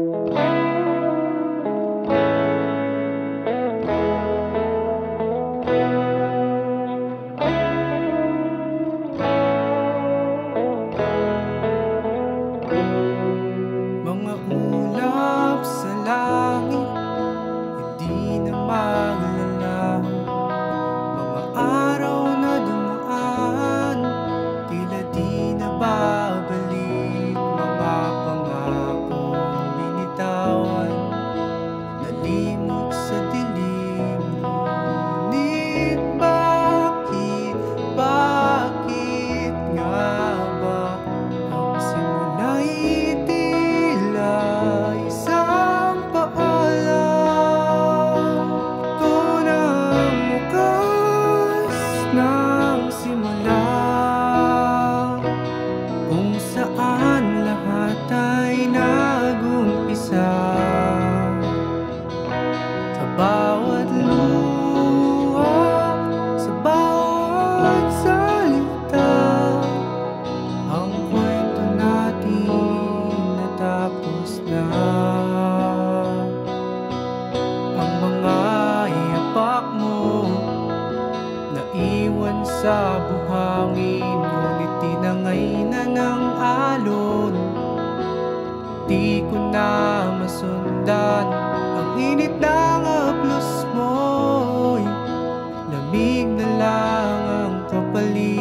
Mga ulap sa langit, hindi na maglalaho. Mga araw na dumaan, tila di na babalik. Mga pangakong binitawan, nalimot sa dilim. Ngunit bakit nga ba ang simula'y tila isang paalam? Ito na ang wakas ng simula, kung saan lahat ay nag-umpisa. Sa bawat luha, sa bawat salita, ang kwento natin natapos na. Ang mga iyapak mo naiwan sa buhangin, ngunit tinangay na ng alon. Di ko na masundan ang init ng haplos mo'y lamig na lang ang kapalit.